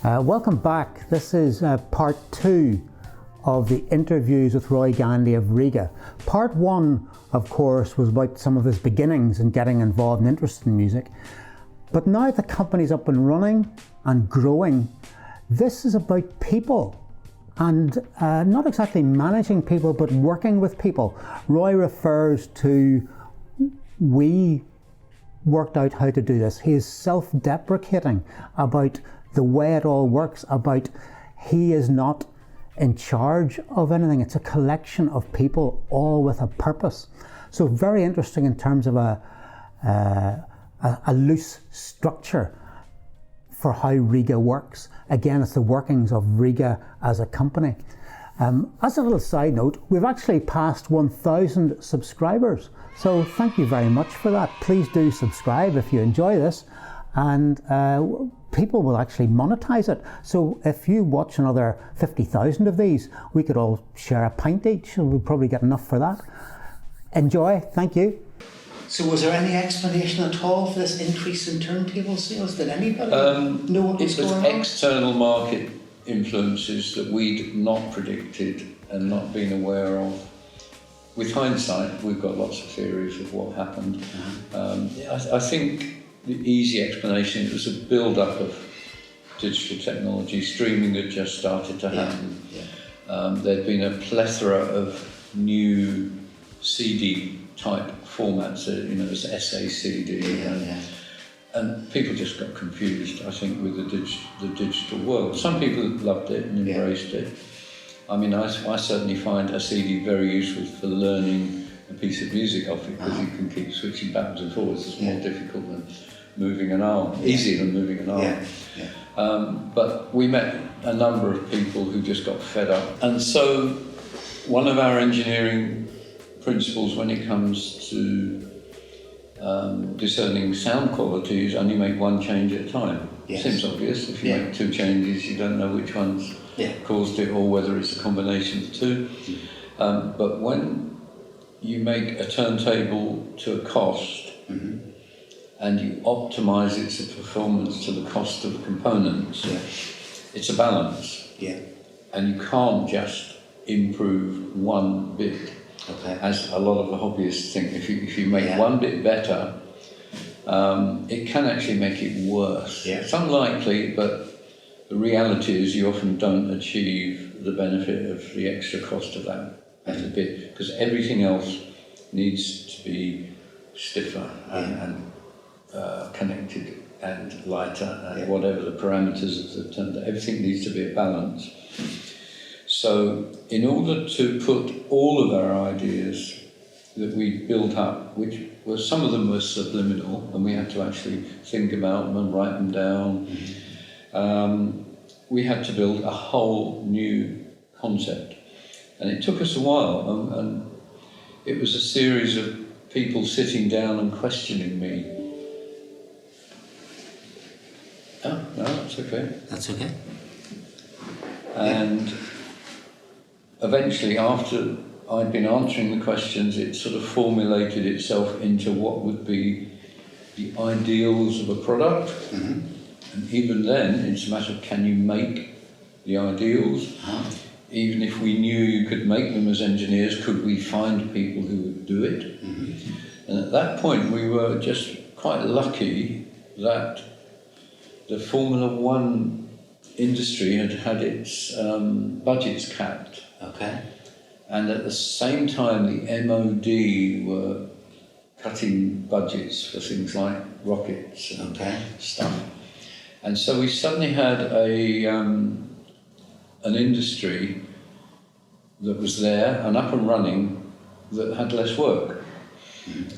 Welcome back. This is part 2 of the interviews with Roy Gandy of Rega. Part 1, of course, was about some of his beginnings in getting involved and interested in music. But now the company's up and running and growing, this is about people and not exactly managing people, but working with people. Roy refers to, we worked out how to do this. He is self-deprecating about the way it all works, about he is not in charge of anything. It's a collection of people, all with a purpose. So very interesting in terms of a loose structure for how Rega works. Again, it's the workings of Rega as a company. As a little side note, we've actually passed 1,000 subscribers. So thank you very much for that. Please do subscribe if you enjoy this, and people will actually monetize it. So if you watch another 50,000 of these, we could all share a pint each, and we'll probably get enough for that. Enjoy, thank you. So was there any explanation at all for this increase in turntable sales? Did anybody know what was going on? It was external market influences that we'd not predicted and not been aware of. With hindsight, we've got lots of theories of what happened. I think the easy explanation, it was a build-up of digital technology. Streaming had just started to happen. There'd been a plethora of new CD-type formats, as SACD, and people just got confused, I think, with the digital world. Some people loved it and embraced it. I mean, I certainly find a CD very useful for learning a piece of music off it, because you can keep switching backwards and forwards. It's more difficult than moving an arm, easier than moving an arm. But we met a number of people who just got fed up. And so one of our engineering principles when it comes to discerning sound quality is only make one change at a time. Seems obvious. If you make 2 changes, you don't know which one's caused it or whether it's a combination of 2. But when you make a turntable to a cost, and you optimise its performance to the cost of components, it's a balance. And you can't just improve one bit. As a lot of the hobbyists think, if you make one bit better, it can actually make it worse. It's unlikely, but the reality is you often don't achieve the benefit of the extra cost of that better bit, because everything else needs to be stiffer and connected and lighter, and whatever the parameters of the turn, everything needs to be a balance. So in order to put all of our ideas that we built up, which were, some of them were subliminal, and we had to actually think about them and write them down, we had to build a whole new concept. And it took us a while, and it was a series of people sitting down and questioning me. Oh, no, that's okay. That's okay. And eventually, after I'd been answering the questions, it sort of formulated itself into what would be the ideals of a product. And even then, it's a matter of, can you make the ideals? Even if we knew you could make them as engineers, could we find people who would do it? And at that point, we were just quite lucky that the Formula One industry had its budgets capped. And at the same time, the MOD were cutting budgets for things like rockets and stuff. And so we suddenly had an industry that was there and up and running that had less work.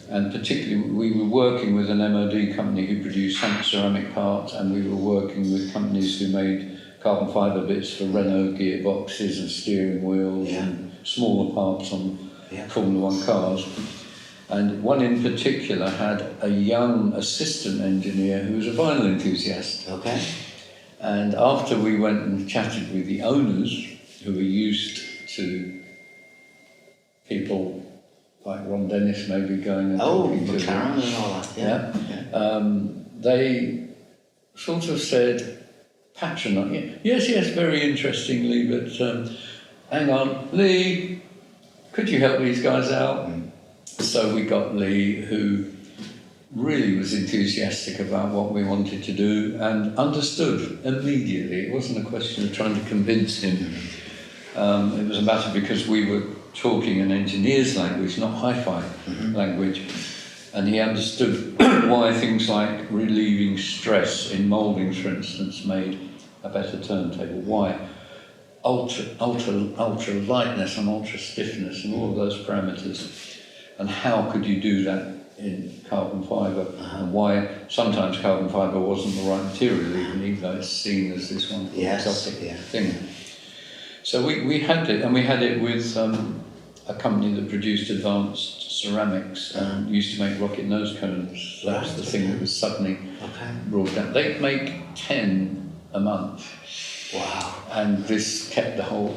And particularly, we were working with an MOD company who produced ceramic parts, and we were working with companies who made carbon fibre bits for Renault gearboxes and steering wheels and smaller parts on Formula One cars. And one in particular had a young assistant engineer who was a vinyl enthusiast. And after we went and chatted with the owners, who were used to people like Ron Dennis maybe going and talking to them. McClean and all that, they sort of said, patronising. Yes, very interestingly, but hang on, Lee, could you help these guys out? So we got Lee, who really was enthusiastic about what we wanted to do and understood immediately. It wasn't a question of trying to convince him. It was a matter because we were talking an engineer's language, not hi-fi language, and he understood why things like relieving stress in mouldings, for instance, made a better turntable, why ultra lightness and ultra stiffness and all of those parameters, and how could you do that in carbon fibre, and why sometimes carbon fibre wasn't the right material, even though it's seen as this one exotic thing. So we had it, and we had it with a company that produced advanced ceramics and used to make rocket nose cones. That was the thing that was suddenly brought down. They make 10 a month. Wow. And this kept the whole,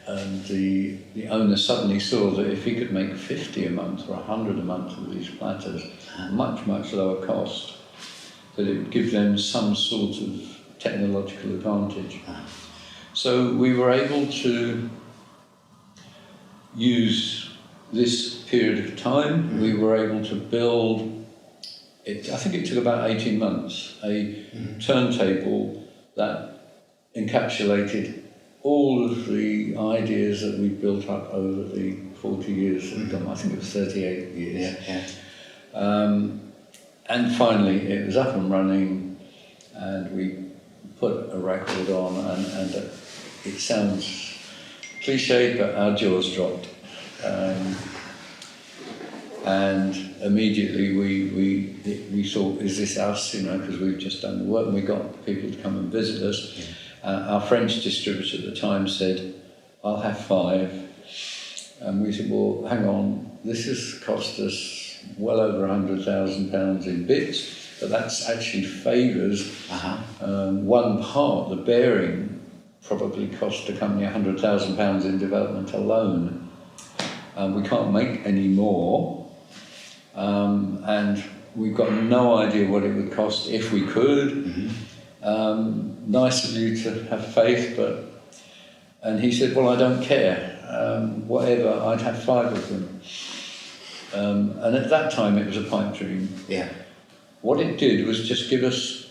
and the owner suddenly saw that if he could make 50 a month or 100 a month of these platters, much lower cost, that it would give them some sort of technological advantage. So we were able to use this period of time. We were able to build it. I think it took about 18 months, a turntable that encapsulated all of the ideas that we built up over the 40 years. I think it was 38 years. And finally it was up and running, and we put a record on, and it sounds cliche, but our jaws dropped. And immediately we thought, is this us? Because we've just done the work, and we got people to come and visit us. Our French distributor at the time said, I'll have 5. And we said, well, hang on, this has cost us well over £100,000 in bits, but that's actually favours one part. The bearing probably cost the company £100,000 in development alone. We can't make any more, and we've got no idea what it would cost if we could. Nice of you to have faith, and he said, well, I don't care, whatever, I'd have 5 of them. And at that time it was a pipe dream. What it did was just give us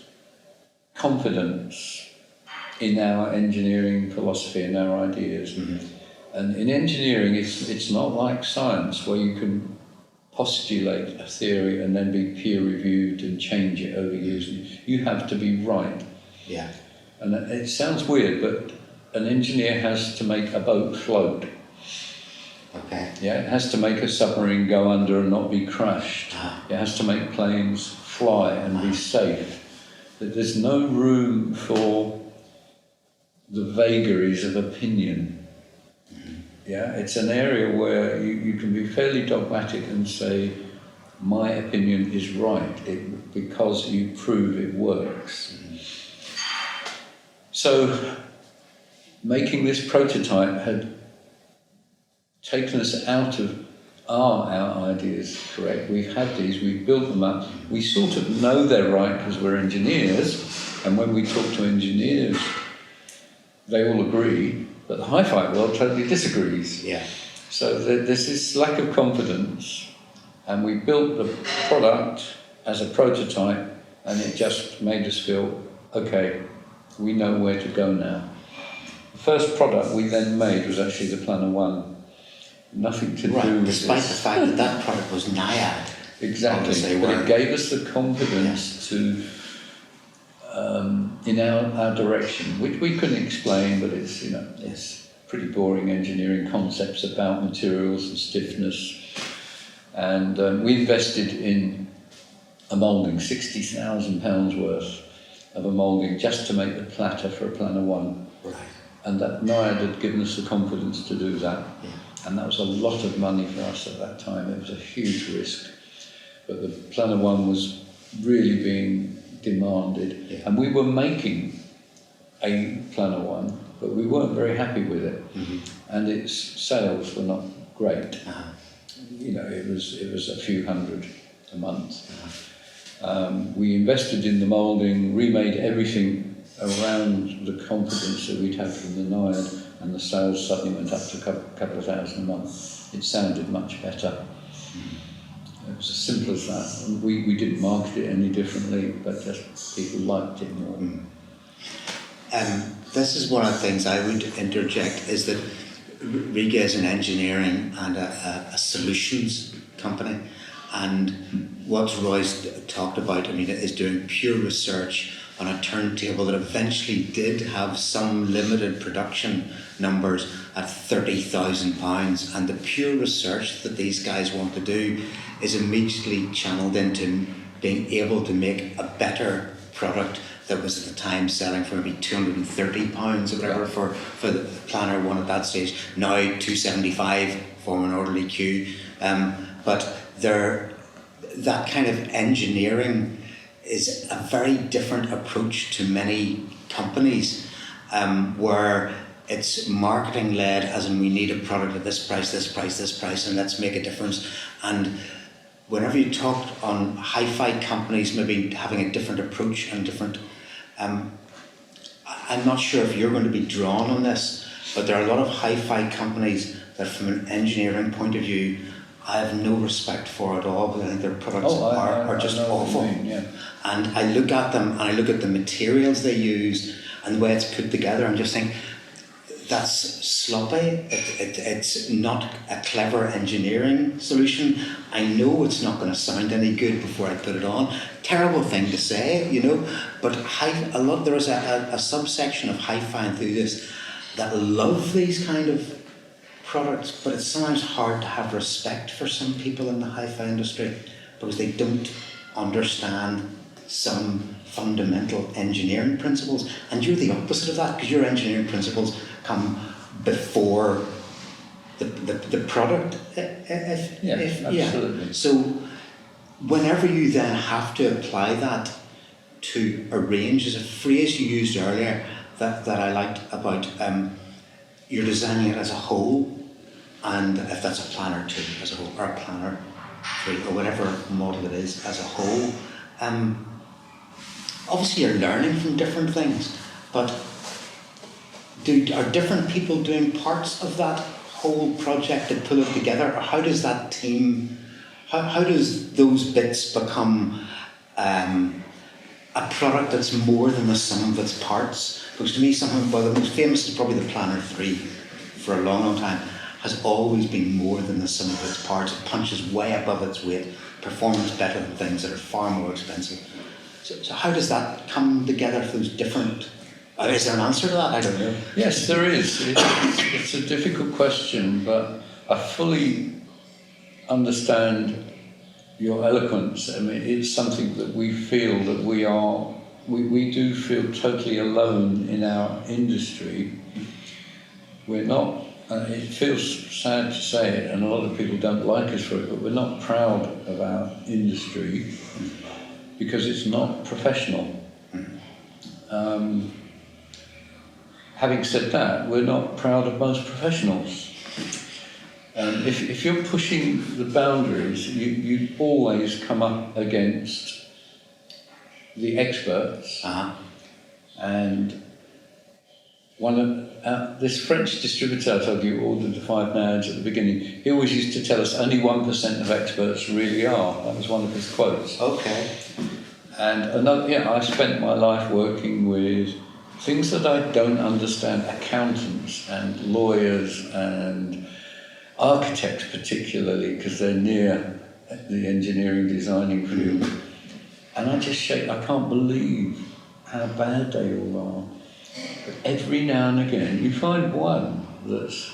confidence in our engineering philosophy and our ideas. And in engineering, it's not like science where you can postulate a theory and then be peer-reviewed and change it over years. You have to be right. And it sounds weird, but an engineer has to make a boat float. It has to make a submarine go under and not be crushed. It has to make planes fly and be safe. There's no room for the vagaries of opinion. It's an area where you can be fairly dogmatic and say, my opinion is right, because you prove it works. So, making this prototype had taken us out of our ideas correct. We've had these, we've built them up, we sort of know they're right because we're engineers, and when we talk to engineers, they all agree, but the hi-fi world totally disagrees. So there's this lack of confidence, and we built the product as a prototype, and it just made us feel, okay, we know where to go now. The first product we then made was actually the Planner 1. Nothing to do with despite the fact that product was Naiad. Exactly, but it gave us the confidence to, in our direction, which we couldn't explain, but it's, it's pretty boring engineering concepts about materials and stiffness. And we invested in a moulding, £60,000 worth of a moulding just to make the platter for a Planner 1. And that Naiad had given us the confidence to do that. And that was a lot of money for us at that time. It was a huge risk. But the Planner 1 was really being demanded. And we were making a Planner 1, but we weren't very happy with it. And its sales were not great. It was a few hundred a month. We invested in the moulding, remade everything around the confidence that we'd had from the Naiad, and the sales suddenly went up to a couple of thousand a month. It sounded much better. It was as simple as that. We didn't market it any differently, but just people liked it more. This is one of the things I would interject, is that Rega is an engineering and a solutions company, and what Roy's talked about, I mean, is doing pure research on a turntable that eventually did have some limited production numbers at £30,000, and the pure research that these guys want to do is immediately channeled into being able to make a better product that was at the time selling for maybe £230 or whatever for the planner one at that stage. Now £275 for an orderly queue. But that kind of engineering is a very different approach to many companies, where it's marketing led, as in we need a product at this price, this price, this price, and let's make a difference. And whenever you talk on hi-fi companies maybe having a different approach and different, I'm not sure if you're going to be drawn on this, but there are a lot of hi-fi companies that from an engineering point of view I have no respect for at all, because I think their products are just awful. Yeah. And I look at them and I look at the materials they use and the way it's put together and just think, that's sloppy. It's not a clever engineering solution. I know it's not going to sound any good before I put it on. Terrible thing to say, you know. But there is a subsection of hi-fi enthusiasts that love these kind of products, but it's sometimes hard to have respect for some people in the hi-fi industry because they don't understand some fundamental engineering principles. And you're the opposite of that, because your engineering principles come before the product. Absolutely. So whenever you then have to apply that to a range, there's a phrase you used earlier that I liked about you're designing it as a whole, and if that's a planner 2 as a whole, or a planner 3, or whatever model it is as a whole, obviously you're learning from different things, but are different people doing parts of that whole project to pull it together, or how does that team, how does those bits become a product that's more than the sum of its parts? Because to me, the most famous is probably the Planner 3 for a long, long time, has always been more than the sum of its parts. It punches way above its weight, performs better than things that are far more expensive. So how does that come together for those different... is there an answer to that? I don't know. Yes, there is. It's a difficult question, but I fully understand your eloquence. I mean, it's something that we feel that we do feel totally alone in our industry. We're not, it feels sad to say it, and a lot of people don't like us for it, but we're not proud of our industry because it's not professional. Having said that, we're not proud of most professionals. If you're pushing the boundaries, you always come up against the experts. And this French distributor I told you ordered the 5 Naiads at the beginning, he always used to tell us only 1% of experts really are. That was one of his quotes. Okay. And I spent my life working with things that I don't understand, accountants and lawyers and architects particularly, because they're near the engineering designing field. And I can't believe how bad they all are. But every now and again you find one that's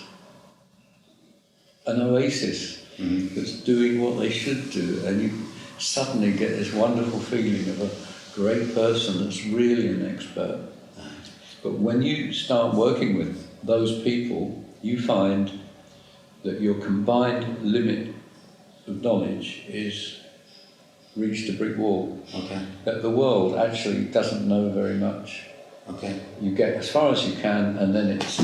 an oasis, that's doing what they should do, and you suddenly get this wonderful feeling of a great person that's really an expert. But when you start working with those people, you find that your combined limit of knowledge is reached a brick wall. Okay. That the world actually doesn't know very much. Okay. You get as far as you can, and then it's,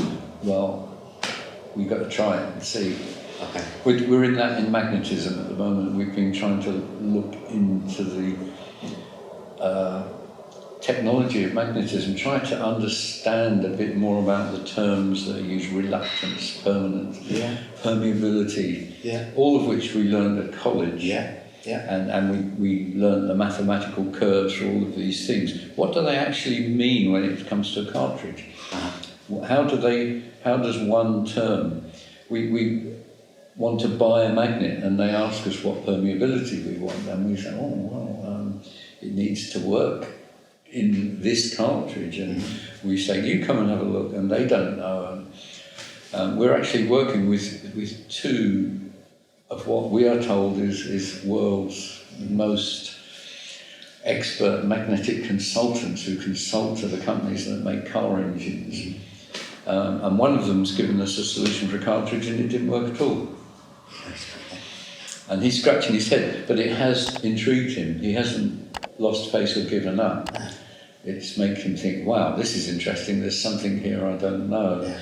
we've got to try it and see. Okay. We're in that in magnetism at the moment. We've been trying to look into the technology of magnetism, try to understand a bit more about the terms that are used: reluctance, permanence, permeability, all of which we learned at college. And we learned the mathematical curves for all of these things. What do they actually mean when it comes to a cartridge? How does one term, we want to buy a magnet and they ask us what permeability we want, and we say, it needs to work in this cartridge, and we say, you come and have a look, and they don't know. We're actually working with two of what we are told is world's most expert magnetic consultants who consult to the companies that make car engines. And one of them's given us a solution for a cartridge and it didn't work at all. And he's scratching his head, but it has intrigued him. He hasn't lost face or given up. It's making him think, wow, this is interesting, there's something here I don't know.